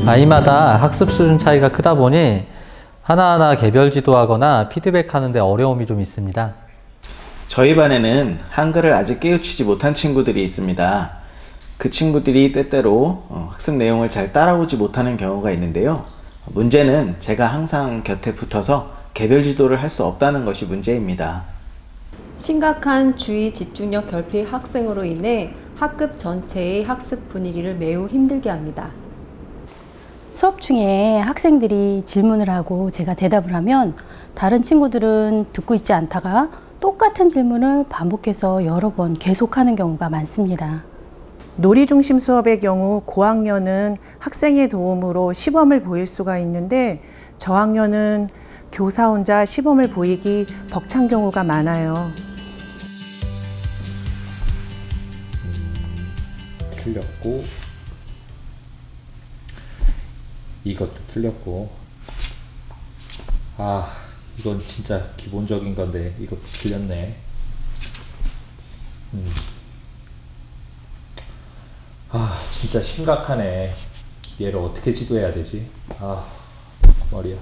아이마다 학습 수준 차이가 크다 보니 하나하나 개별 지도하거나 피드백하는 데 어려움이 좀 있습니다. 저희 반에는 한글을 아직 깨우치지 못한 친구들이 있습니다. 그 친구들이 때때로 학습 내용을 잘 따라오지 못하는 경우가 있는데요. 문제는 제가 항상 곁에 붙어서 개별 지도를 할 수 없다는 것이 문제입니다. 심각한 주의 집중력 결핍 학생으로 인해 학급 전체의 학습 분위기를 매우 힘들게 합니다. 수업 중에 학생들이 질문을 하고 제가 대답을 하면 다른 친구들은 듣고 있지 않다가 똑같은 질문을 반복해서 여러 번 계속하는 경우가 많습니다. 놀이 중심 수업의 경우 고학년은 학생의 도움으로 시범을 보일 수가 있는데 저학년은 교사 혼자 시범을 보이기 벅찬 경우가 많아요. 틀렸고 이것도 틀렸고 아 이건 진짜 기본적인 건데 이것도 틀렸네. 아 진짜 심각하네. 얘를 어떻게 지도해야 되지? 아 머리야.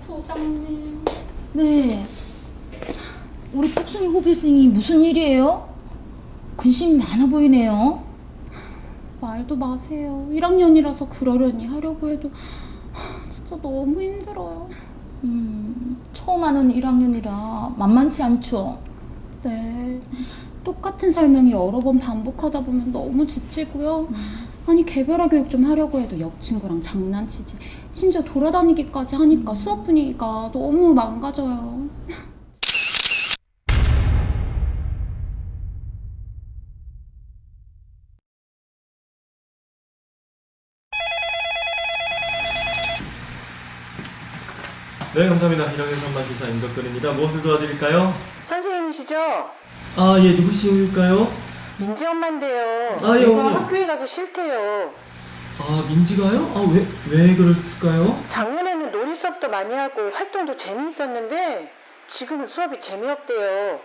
부장님. 네. 우리 톡순이 호비생이 무슨 일이에요? 근심이 많아 보이네요. 말도 마세요. 1학년이라서 그러려니 하려고 해도 진짜 너무 힘들어요. 처음 하는 1학년이라 만만치 않죠? 네. 똑같은 설명이 여러 번 반복하다 보면 너무 지치고요. 아니 개별화 교육 좀 하려고 해도 옆 친구랑 장난치지. 심지어 돌아다니기까지 하니까 수업 분위기가 너무 망가져요. 네, 감사합니다. 1학년 3반 기사 임덕근입니다. 무엇을 도와드릴까요? 선생님이시죠? 아, 예, 누구실까요? 민지 엄마인데요. 아, 예, 얘가 어머니. 학교에 가기 싫대요. 아, 민지가요? 아, 왜 그랬을까요? 작년에는 놀이 수업도 많이 하고 활동도 재미있었는데 지금은 수업이 재미없대요.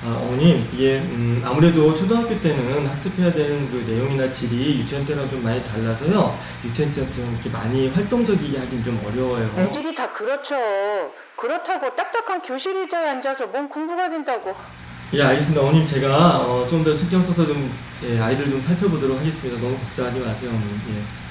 아, 어머님, 이게 아무래도 초등학교 때는 학습해야 되는 그 내용이나 질이 유치원 때랑 좀 많이 달라서요. 유치원 때는 좀 이렇게 많이 활동적이게 하긴 좀 어려워요. 애들이 다 그렇죠. 그렇다고 딱딱한 교실 의자에 앉아서 뭔 공부가 된다고. 예, 알겠습니다. 어머님, 제가 좀 더 신경 써서 좀 아이들 좀 살펴보도록 하겠습니다. 너무 걱정하지 마세요, 어머님. 예.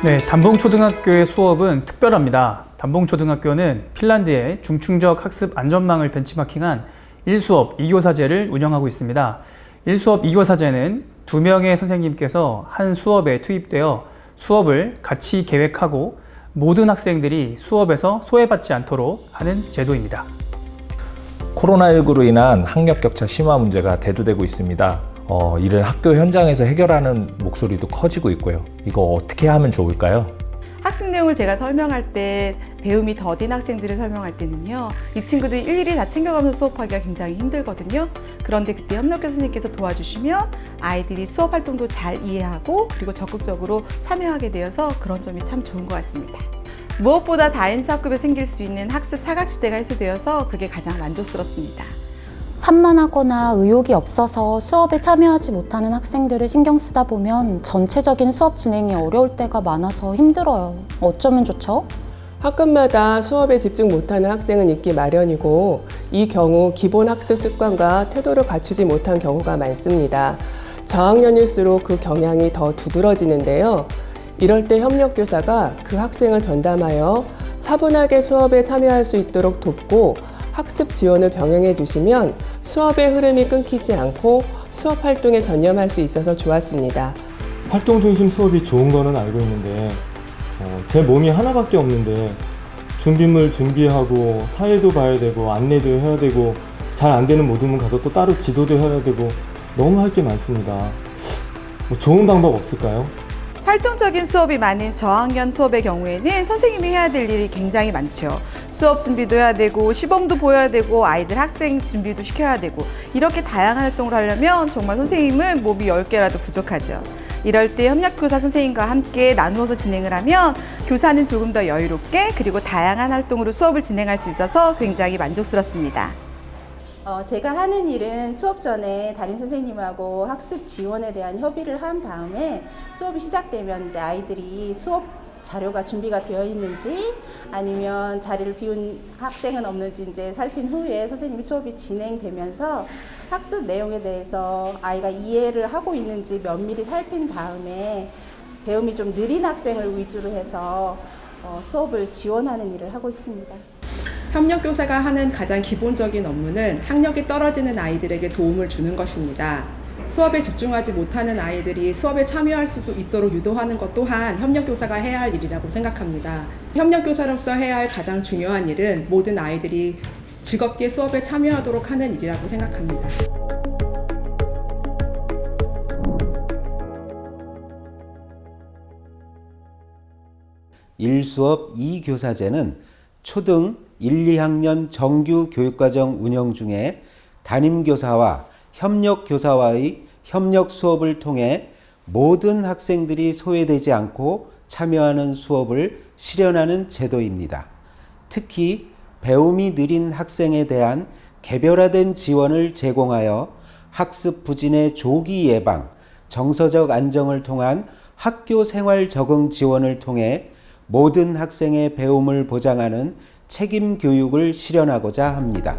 네, 담봉초등학교의 수업은 특별합니다. 담봉초등학교는 핀란드의 중층적 학습 안전망을 벤치마킹한 1수업 2교사제를 운영하고 있습니다. 1수업 2교사제는 2명의 선생님께서 한 수업에 투입되어 수업을 같이 계획하고 모든 학생들이 수업에서 소외받지 않도록 하는 제도입니다. 코로나19로 인한 학력 격차 심화 문제가 대두되고 있습니다. 이를 학교 현장에서 해결하는 목소리도 커지고 있고요. 이거 어떻게 하면 좋을까요? 학습 내용을 제가 설명할 때 배움이 더딘 학생들을 설명할 때는요, 이 친구들이 일일이 다 챙겨가면서 수업하기가 굉장히 힘들거든요. 그런데 그때 협력교 선생님께서 도와주시면 아이들이 수업 활동도 잘 이해하고 그리고 적극적으로 참여하게 되어서 그런 점이 참 좋은 것 같습니다. 무엇보다 다인수 학급에 생길 수 있는 학습 사각지대가 해소되어서 그게 가장 만족스럽습니다. 산만하거나 의욕이 없어서 수업에 참여하지 못하는 학생들을 신경 쓰다 보면 전체적인 수업 진행이 어려울 때가 많아서 힘들어요. 어쩌면 좋죠? 학급마다 수업에 집중 못하는 학생은 있기 마련이고 이 경우 기본 학습 습관과 태도를 갖추지 못한 경우가 많습니다. 저학년일수록 그 경향이 더 두드러지는데요. 이럴 때 협력교사가 그 학생을 전담하여 차분하게 수업에 참여할 수 있도록 돕고 학습 지원을 병행해 주시면 수업의 흐름이 끊기지 않고 수업 활동에 전념할 수 있어서 좋았습니다. 활동 중심 수업이 좋은 거는 알고 있는데 제 몸이 하나밖에 없는데 준비물 준비하고 사회도 봐야 되고 안내도 해야 되고 잘 안 되는 모둠은 가서 또 따로 지도도 해야 되고 너무 할 게 많습니다. 좋은 방법 없을까요? 활동적인 수업이 많은 저학년 수업의 경우에는 선생님이 해야 될 일이 굉장히 많죠. 수업 준비도 해야 되고 시범도 보여야 되고 아이들 학생 준비도 시켜야 되고 이렇게 다양한 활동을 하려면 정말 선생님은 몸이 10개라도 부족하죠. 이럴 때 협력교사 선생님과 함께 나누어서 진행을 하면 교사는 조금 더 여유롭게 그리고 다양한 활동으로 수업을 진행할 수 있어서 굉장히 만족스럽습니다. 제가 하는 일은 수업 전에 담임 선생님하고 학습 지원에 대한 협의를 한 다음에 수업이 시작되면 이제 아이들이 수업 자료가 준비가 되어 있는지 아니면 자리를 비운 학생은 없는지 이제 살핀 후에 선생님이 수업이 진행되면서 학습 내용에 대해서 아이가 이해를 하고 있는지 면밀히 살핀 다음에 배움이 좀 느린 학생을 위주로 해서 수업을 지원하는 일을 하고 있습니다. 협력교사가 하는 가장 기본적인 업무는 학력이 떨어지는 아이들에게 도움을 주는 것입니다. 수업에 집중하지 못하는 아이들이 수업에 참여할 수 있도록 유도하는 것 또한 협력교사가 해야 할 일이라고 생각합니다. 협력교사로서 해야 할 가장 중요한 일은 모든 아이들이 즐겁게 수업에 참여하도록 하는 일이라고 생각합니다. 일수업 2교사제는 초등 1, 2학년 정규 교육과정 운영 중에 담임교사와 협력교사와의 협력 수업을 통해 모든 학생들이 소외되지 않고 참여하는 수업을 실현하는 제도입니다. 특히 배움이 느린 학생에 대한 개별화된 지원을 제공하여 학습 부진의 조기 예방, 정서적 안정을 통한 학교 생활 적응 지원을 통해 모든 학생의 배움을 보장하는 책임 교육을 실현하고자 합니다.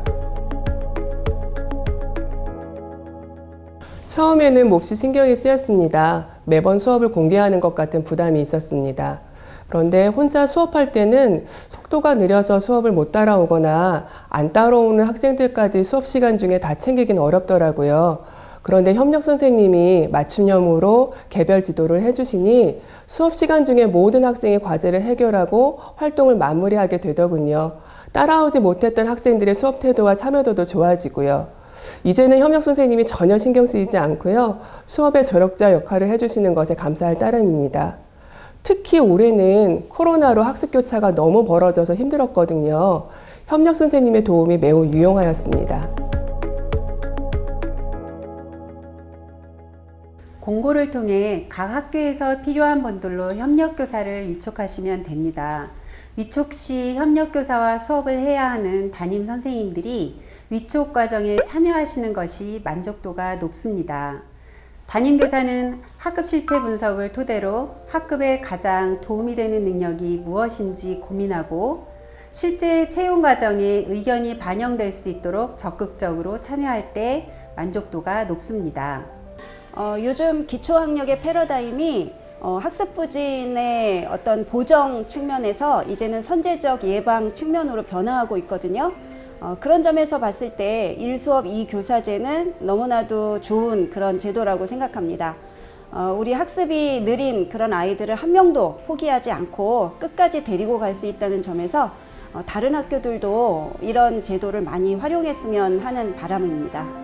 처음에는 몹시 신경이 쓰였습니다. 매번 수업을 공개하는 것 같은 부담이 있었습니다. 그런데 혼자 수업할 때는 속도가 느려서 수업을 못 따라오거나 안 따라오는 학생들까지 수업 시간 중에 다 챙기긴 어렵더라고요. 그런데 협력 선생님이 맞춤형으로 개별 지도를 해주시니 수업 시간 중에 모든 학생이 과제를 해결하고 활동을 마무리하게 되더군요. 따라오지 못했던 학생들의 수업 태도와 참여도도 좋아지고요. 이제는 협력 선생님이 전혀 신경 쓰이지 않고요. 수업의 조력자 역할을 해주시는 것에 감사할 따름입니다. 특히 올해는 코로나로 학습 교차가 너무 벌어져서 힘들었거든요. 협력 선생님의 도움이 매우 유용하였습니다. 공고를 통해 각 학교에서 필요한 분들로 협력교사를 위촉하시면 됩니다. 위촉 시 협력교사와 수업을 해야 하는 담임 선생님들이 위촉 과정에 참여하시는 것이 만족도가 높습니다. 담임교사는 학급 실태 분석을 토대로 학급에 가장 도움이 되는 능력이 무엇인지 고민하고 실제 채용 과정에 의견이 반영될 수 있도록 적극적으로 참여할 때 만족도가 높습니다. 요즘 기초학력의 패러다임이 학습 부진의 어떤 보정 측면에서 이제는 선제적 예방 측면으로 변화하고 있거든요. 그런 점에서 봤을 때 1수업 2교사제는 너무나도 좋은 그런 제도라고 생각합니다. 우리 학습이 느린 그런 아이들을 한 명도 포기하지 않고 끝까지 데리고 갈 수 있다는 점에서 다른 학교들도 이런 제도를 많이 활용했으면 하는 바람입니다.